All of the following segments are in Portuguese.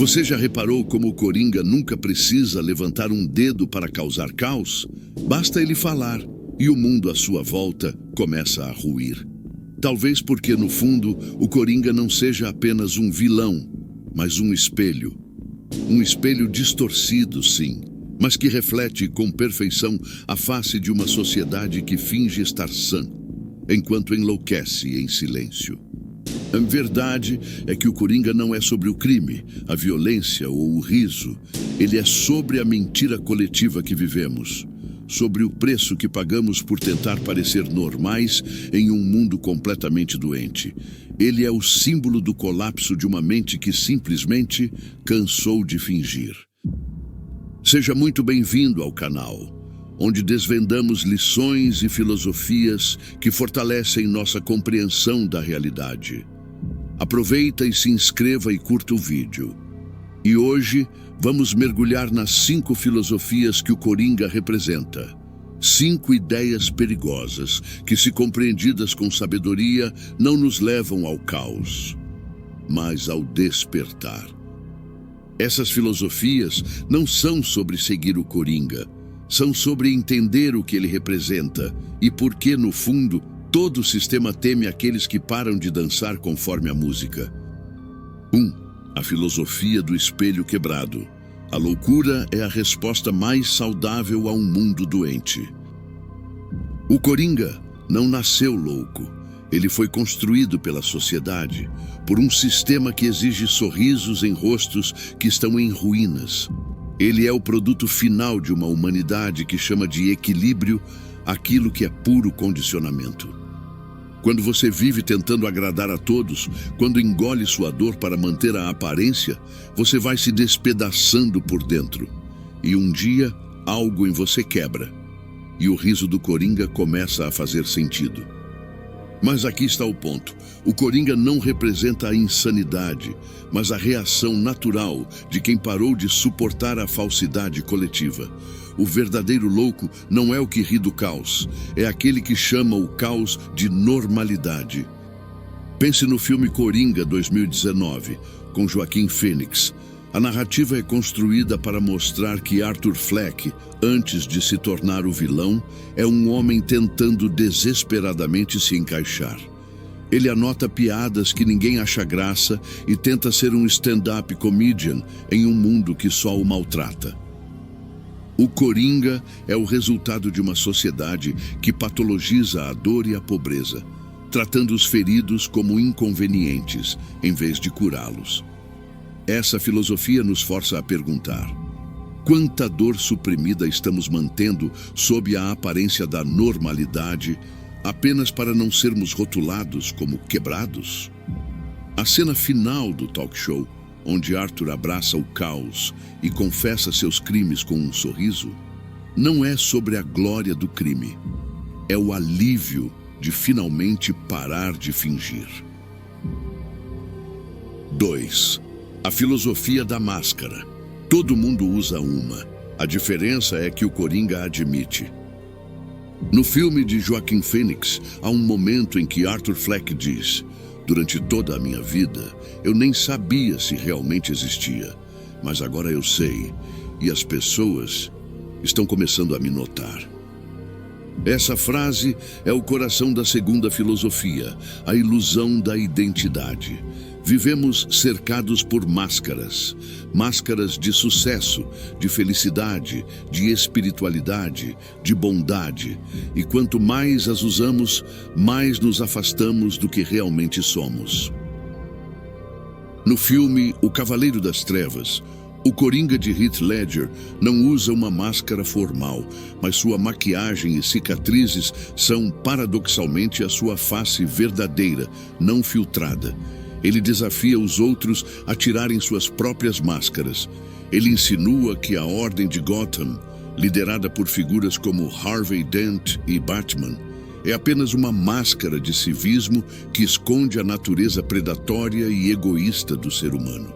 Você já reparou como o Coringa nunca precisa levantar um dedo para causar caos? Basta ele falar e o mundo à sua volta começa a ruir. Talvez porque, no fundo, o Coringa não seja apenas um vilão, mas um espelho. Um espelho distorcido, sim, mas que reflete com perfeição a face de uma sociedade que finge estar sã, enquanto enlouquece em silêncio. A verdade é que o Coringa não é sobre o crime, a violência ou o riso. Ele é sobre a mentira coletiva que vivemos, sobre o preço que pagamos por tentar parecer normais em um mundo completamente doente. Ele é o símbolo do colapso de uma mente que simplesmente cansou de fingir. Seja muito bem-vindo ao canal, onde desvendamos lições e filosofias que fortalecem nossa compreensão da realidade. Aproveita e se inscreva e curta o vídeo. E hoje vamos mergulhar nas 5 filosofias que o Coringa representa. 5 ideias perigosas que, se compreendidas com sabedoria, não nos levam ao caos, mas ao despertar. Essas filosofias não são sobre seguir o Coringa, são sobre entender o que ele representa e por que, no fundo, todo o sistema teme aqueles que param de dançar conforme a música. 1. A filosofia do espelho quebrado. A loucura é a resposta mais saudável a um mundo doente. O Coringa não nasceu louco. Ele foi construído pela sociedade, por um sistema que exige sorrisos em rostos que estão em ruínas. Ele é o produto final de uma humanidade que chama de equilíbrio aquilo que é puro condicionamento. Quando você vive tentando agradar a todos, quando engole sua dor para manter a aparência, você vai se despedaçando por dentro. E um dia, algo em você quebra. E o riso do Coringa começa a fazer sentido. Mas aqui está o ponto. O Coringa não representa a insanidade, mas a reação natural de quem parou de suportar a falsidade coletiva. O verdadeiro louco não é o que ri do caos, é aquele que chama o caos de normalidade. Pense no filme Coringa 2019, com Joaquin Phoenix. A narrativa é construída para mostrar que Arthur Fleck, antes de se tornar o vilão, é um homem tentando desesperadamente se encaixar. Ele anota piadas que ninguém acha graça e tenta ser um stand-up comedian em um mundo que só o maltrata. O Coringa é o resultado de uma sociedade que patologiza a dor e a pobreza, tratando os feridos como inconvenientes, em vez de curá-los. Essa filosofia nos força a perguntar: quanta dor suprimida estamos mantendo sob a aparência da normalidade, apenas para não sermos rotulados como quebrados? A cena final do talk show, onde Arthur abraça o caos e confessa seus crimes com um sorriso, não é sobre a glória do crime. É o alívio de finalmente parar de fingir. 2. A filosofia da máscara. Todo mundo usa uma. A diferença é que o Coringa admite. No filme de Joaquin Phoenix, há um momento em que Arthur Fleck diz: durante toda a minha vida, eu nem sabia se realmente existia, mas agora eu sei, e as pessoas estão começando a me notar. Essa frase é o coração da segunda filosofia, a ilusão da identidade. Vivemos cercados por máscaras, máscaras de sucesso, de felicidade, de espiritualidade, de bondade. E quanto mais as usamos, mais nos afastamos do que realmente somos. No filme O Cavaleiro das Trevas, o Coringa de Heath Ledger não usa uma máscara formal, mas sua maquiagem e cicatrizes são paradoxalmente a sua face verdadeira, não filtrada. Ele desafia os outros a tirarem suas próprias máscaras. Ele insinua que a Ordem de Gotham, liderada por figuras como Harvey Dent e Batman, é apenas uma máscara de civismo que esconde a natureza predatória e egoísta do ser humano.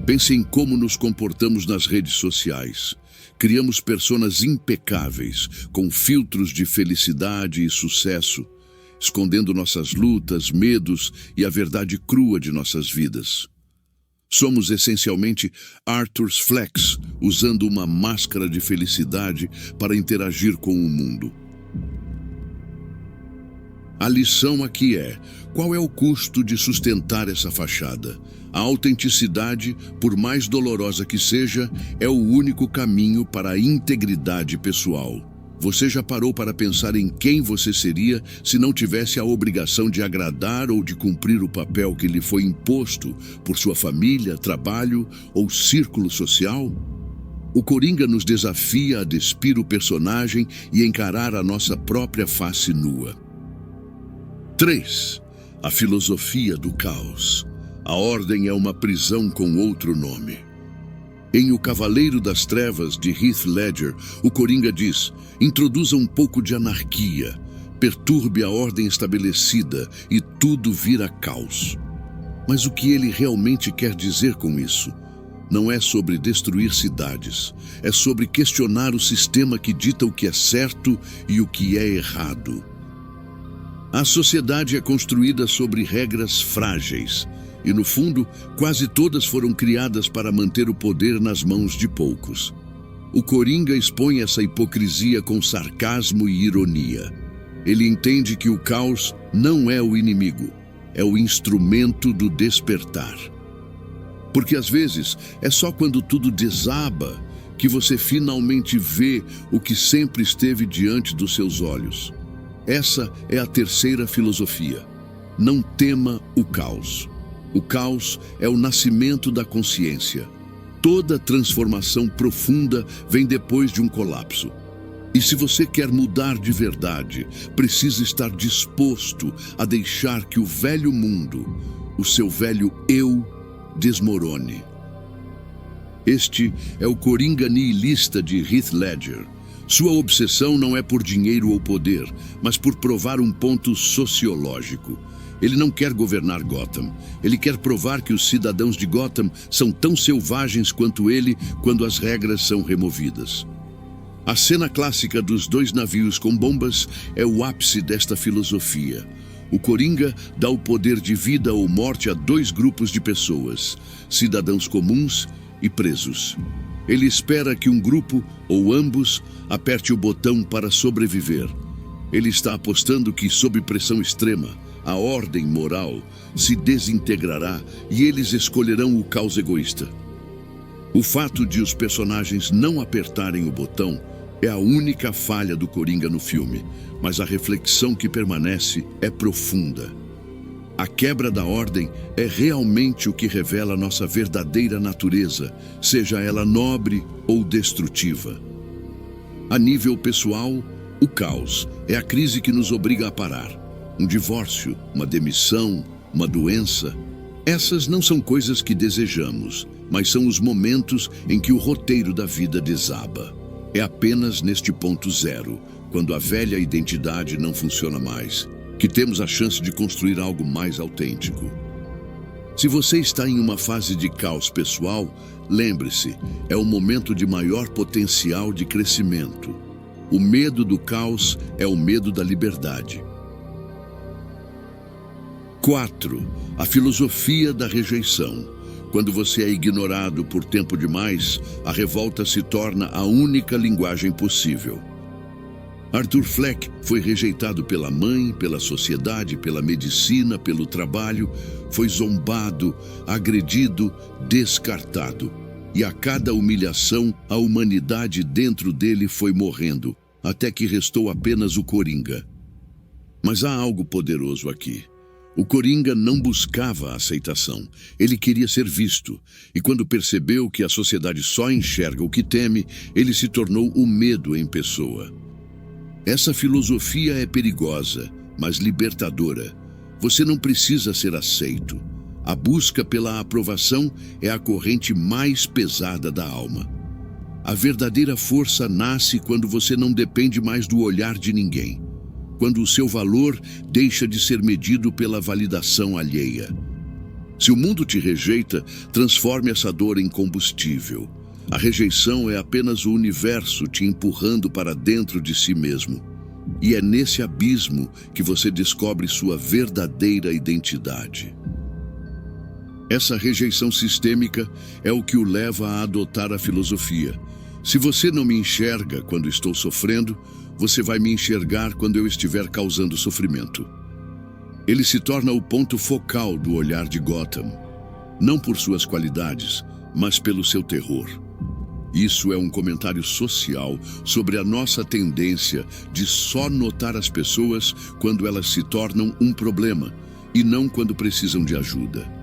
Pense em como nos comportamos nas redes sociais. Criamos personas impecáveis, com filtros de felicidade e sucesso, escondendo nossas lutas, medos e a verdade crua de nossas vidas. Somos essencialmente Arthur Fleck, usando uma máscara de felicidade para interagir com o mundo. A lição aqui é: qual é o custo de sustentar essa fachada? A autenticidade, por mais dolorosa que seja, é o único caminho para a integridade pessoal. Você já parou para pensar em quem você seria se não tivesse a obrigação de agradar ou de cumprir o papel que lhe foi imposto por sua família, trabalho ou círculo social? O Coringa nos desafia a despir o personagem e encarar a nossa própria face nua. 3. A filosofia do caos. A ordem é uma prisão com outro nome. Em O Cavaleiro das Trevas, de Heath Ledger, o Coringa diz: introduza um pouco de anarquia, perturbe a ordem estabelecida e tudo vira caos. Mas o que ele realmente quer dizer com isso? Não é sobre destruir cidades, é sobre questionar o sistema que dita o que é certo e o que é errado. A sociedade é construída sobre regras frágeis, e no fundo, quase todas foram criadas para manter o poder nas mãos de poucos. O Coringa expõe essa hipocrisia com sarcasmo e ironia. Ele entende que o caos não é o inimigo, é o instrumento do despertar. Porque às vezes é só quando tudo desaba que você finalmente vê o que sempre esteve diante dos seus olhos. Essa é a terceira filosofia. Não tema o caos. O caos é o nascimento da consciência. Toda transformação profunda vem depois de um colapso. E se você quer mudar de verdade, precisa estar disposto a deixar que o velho mundo, o seu velho eu, desmorone. Este é o Coringa nihilista de Heath Ledger. Sua obsessão não é por dinheiro ou poder, mas por provar um ponto sociológico. Ele não quer governar Gotham. Ele quer provar que os cidadãos de Gotham são tão selvagens quanto ele quando as regras são removidas. A cena clássica dos 2 navios com bombas é o ápice desta filosofia. O Coringa dá o poder de vida ou morte a 2 grupos de pessoas, cidadãos comuns e presos. Ele espera que um grupo, ou ambos, aperte o botão para sobreviver. Ele está apostando que, sob pressão extrema, a ordem moral se desintegrará e eles escolherão o caos egoísta. O fato de os personagens não apertarem o botão é a única falha do Coringa no filme, mas a reflexão que permanece é profunda. A quebra da ordem é realmente o que revela nossa verdadeira natureza, seja ela nobre ou destrutiva. A nível pessoal, o caos é a crise que nos obriga a parar. Um divórcio, uma demissão, uma doença. Essas não são coisas que desejamos, mas são os momentos em que o roteiro da vida desaba. É apenas neste ponto zero, quando a velha identidade não funciona mais, que temos a chance de construir algo mais autêntico. Se você está em uma fase de caos pessoal, lembre-se, é o momento de maior potencial de crescimento. O medo do caos é o medo da liberdade. 4. A filosofia da rejeição. Quando você é ignorado por tempo demais, a revolta se torna a única linguagem possível. Arthur Fleck foi rejeitado pela mãe, pela sociedade, pela medicina, pelo trabalho, foi zombado, agredido, descartado. E a cada humilhação, a humanidade dentro dele foi morrendo, até que restou apenas o Coringa. Mas há algo poderoso aqui. O Coringa não buscava a aceitação, ele queria ser visto, e quando percebeu que a sociedade só enxerga o que teme, ele se tornou o medo em pessoa. Essa filosofia é perigosa, mas libertadora. Você não precisa ser aceito. A busca pela aprovação é a corrente mais pesada da alma. A verdadeira força nasce quando você não depende mais do olhar de ninguém. Quando o seu valor deixa de ser medido pela validação alheia. Se o mundo te rejeita, transforme essa dor em combustível. A rejeição é apenas o universo te empurrando para dentro de si mesmo. E é nesse abismo que você descobre sua verdadeira identidade. Essa rejeição sistêmica é o que o leva a adotar a filosofia. Se você não me enxerga quando estou sofrendo, você vai me enxergar quando eu estiver causando sofrimento. Ele se torna o ponto focal do olhar de Gotham, não por suas qualidades, mas pelo seu terror. Isso é um comentário social sobre a nossa tendência de só notar as pessoas quando elas se tornam um problema e não quando precisam de ajuda.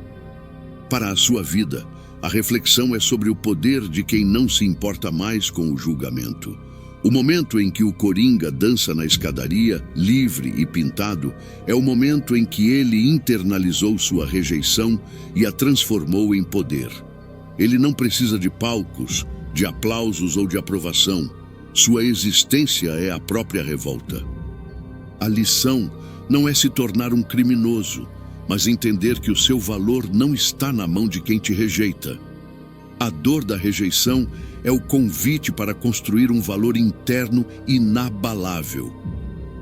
Para a sua vida, a reflexão é sobre o poder de quem não se importa mais com o julgamento. O momento em que o Coringa dança na escadaria, livre e pintado, é o momento em que ele internalizou sua rejeição e a transformou em poder. Ele não precisa de palcos, de aplausos ou de aprovação. Sua existência é a própria revolta. A lição não é se tornar um criminoso, mas entender que o seu valor não está na mão de quem te rejeita. A dor da rejeição é o convite para construir um valor interno inabalável.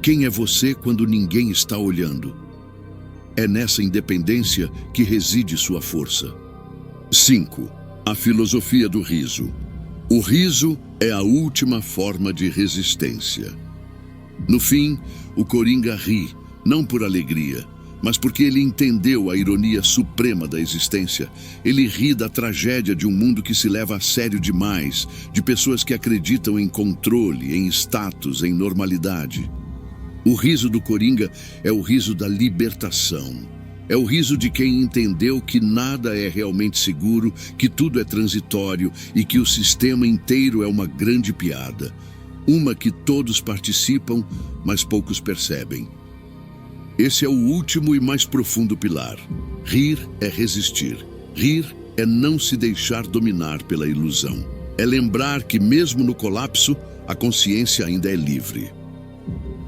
Quem é você quando ninguém está olhando? É nessa independência que reside sua força. 5. A filosofia do riso. O riso é a última forma de resistência. No fim, o Coringa ri, não por alegria, mas porque ele entendeu a ironia suprema da existência. Ele ri da tragédia de um mundo que se leva a sério demais, de pessoas que acreditam em controle, em status, em normalidade. O riso do Coringa é o riso da libertação. É o riso de quem entendeu que nada é realmente seguro, que tudo é transitório e que o sistema inteiro é uma grande piada. Uma que todos participam, mas poucos percebem. Esse é o último e mais profundo pilar. Rir é resistir. Rir é não se deixar dominar pela ilusão. É lembrar que mesmo no colapso, a consciência ainda é livre.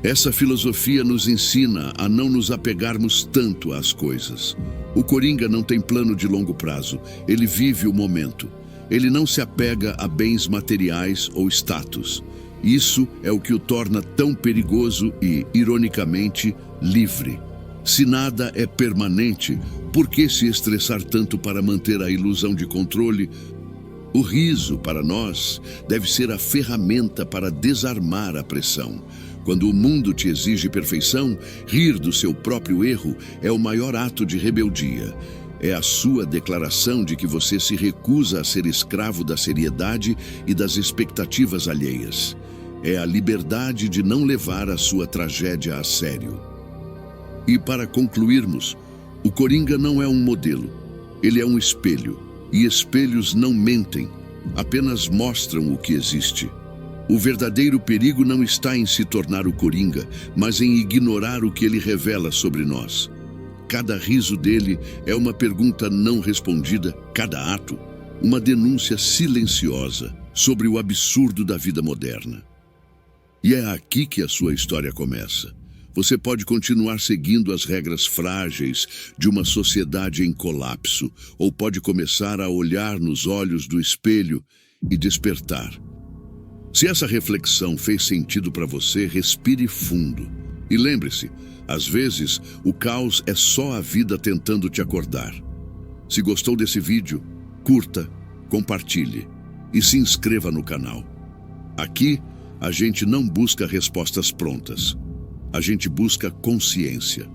Essa filosofia nos ensina a não nos apegarmos tanto às coisas. O Coringa não tem plano de longo prazo. Ele vive o momento. Ele não se apega a bens materiais ou status. Isso é o que o torna tão perigoso e, ironicamente, livre. Se nada é permanente, por que se estressar tanto para manter a ilusão de controle? O riso, para nós, deve ser a ferramenta para desarmar a pressão. Quando o mundo te exige perfeição, rir do seu próprio erro é o maior ato de rebeldia. É a sua declaração de que você se recusa a ser escravo da seriedade e das expectativas alheias. É a liberdade de não levar a sua tragédia a sério. E para concluirmos, o Coringa não é um modelo. Ele é um espelho. E espelhos não mentem, apenas mostram o que existe. O verdadeiro perigo não está em se tornar o Coringa, mas em ignorar o que ele revela sobre nós. Cada riso dele é uma pergunta não respondida, cada ato, uma denúncia silenciosa sobre o absurdo da vida moderna. E é aqui que a sua história começa. Você pode continuar seguindo as regras frágeis de uma sociedade em colapso, ou pode começar a olhar nos olhos do espelho e despertar. Se essa reflexão fez sentido para você, respire fundo. E lembre-se, às vezes, o caos é só a vida tentando te acordar. Se gostou desse vídeo, curta, compartilhe e se inscreva no canal. Aqui, a gente não busca respostas prontas. A gente busca consciência.